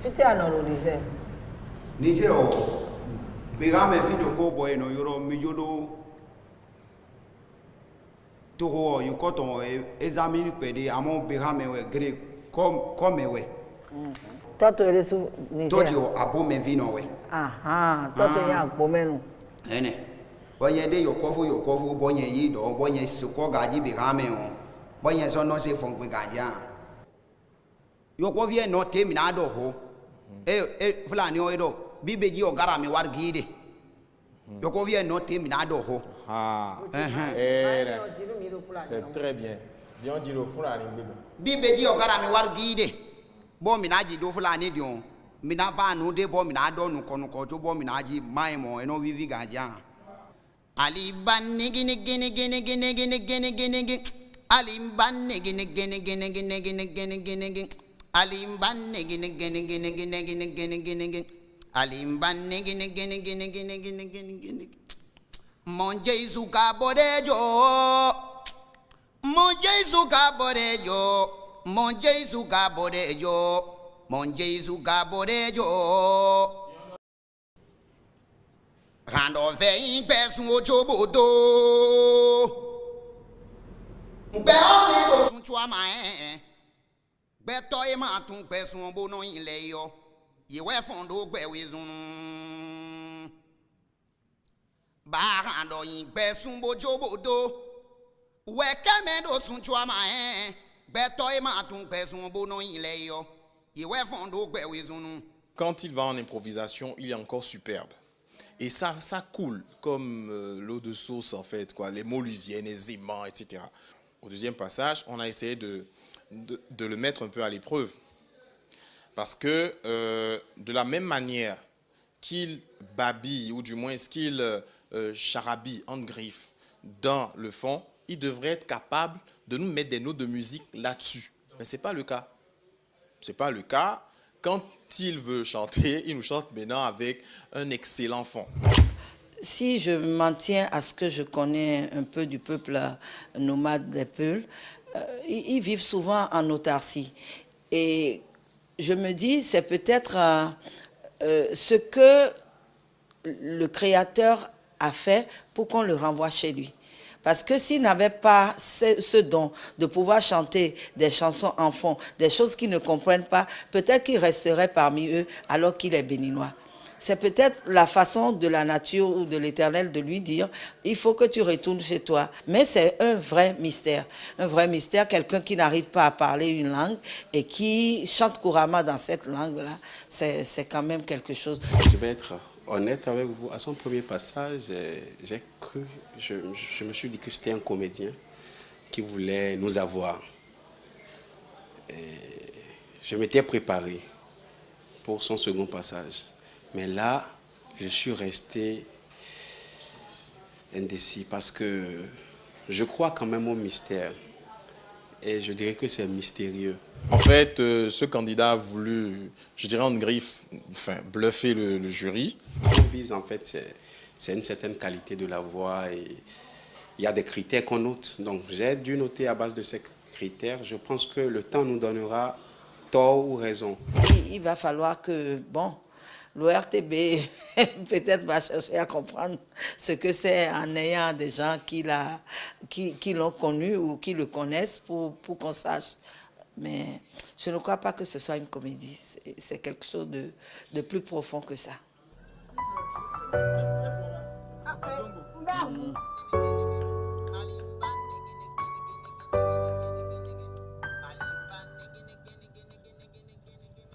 C'était à Niger. Niger, Bégame fit de Koboy, no Yoro, Miyodo. Toro, you got on examine pedi, among Bégame, Greek, come away. Toi, tu es sous Niger. Toi, tu as beau me vino away. Ah, toi, tu es un beau Ene. Boye de yokofu bonye yido bonye suko gaji bigame on bonye so no se fon pe gaja yokofi e no temi na do ho fulani o edo bibeji o gara mi war gide yokofi e no temi na do ho C'est très bien. Bien dit le fulani bebe. Bibeji o gara mi war gide bo mi na ji do fulani di on mi na ba nu de bo mi na do nu ko to bo mi na ji mai mo e no vivi gaja Ali banni gini gini gini gini gini gini gini gini Ali banni gini gini gini gini gini gini gini gini Ali banni gini gini gini gini gini gini gini gini Ali banni gini gini gini gini gini gini gini Mon Jésus caborejo Mon Jésus caborejo Mon Jésus caborejo Mon Jésus caborejo Rando vein pesun ojobodo Gbe o mi to sun chua ma Gbe to e ma tun pesun bo no ile yo Yewe fondo gbe wezun Ba rando yin pesun bojobodo We keme do sun chua ma Gbe to e ma tun pesun bo no ile yo Yewe fondo gbe wezun. Quand il va en improvisation, il est encore superbe. Et ça coule comme l'eau de sauce, en fait, quoi. Les mots lui viennent aisément, etc. Au deuxième passage, on a essayé de le mettre un peu à l'épreuve. Parce que de la même manière qu'il babille, ou du moins qu'il charabille en griffe dans le fond, il devrait être capable de nous mettre des notes de musique là-dessus. Mais ce n'est pas le cas. Ce n'est pas le cas. Quand il veut chanter, il nous chante maintenant avec un excellent fond. Si je m'en tiens à ce que je connais un peu du peuple nomade des Peuls, ils vivent souvent en autarcie. Et je me dis, c'est peut-être ce que le Créateur a fait pour qu'on le renvoie chez lui. Parce que s'il n'avait pas ce don de pouvoir chanter des chansons en fond, des choses qu'ils ne comprennent pas, peut-être qu'il resterait parmi eux alors qu'il est béninois. C'est peut-être la façon de la nature ou de l'Éternel de lui dire « il faut que tu retournes chez toi ». Mais c'est un vrai mystère, quelqu'un qui n'arrive pas à parler une langue et qui chante couramment dans cette langue-là, c'est quand même quelque chose. Je vais être honnête avec vous, à son premier passage, j'ai cru, je me suis dit que c'était un comédien qui voulait nous avoir. Et je m'étais préparé pour son second passage. Mais là, je suis resté indécis parce que je crois quand même au mystère. Et je dirais que c'est mystérieux. En fait, ce candidat a voulu, je dirais en griffe, enfin, bluffer le jury. On vise en fait, c'est une certaine qualité de la voix et il y a des critères qu'on note. Donc j'ai dû noter à base de ces critères. Je pense que le temps nous donnera tort ou raison. Il va falloir que, bon, l'ORTB peut-être va chercher à comprendre ce que c'est en ayant des gens qui l'ont connu ou qui le connaissent pour qu'on sache. Mais je ne crois pas que ce soit une comédie. C'est quelque chose de plus profond que ça.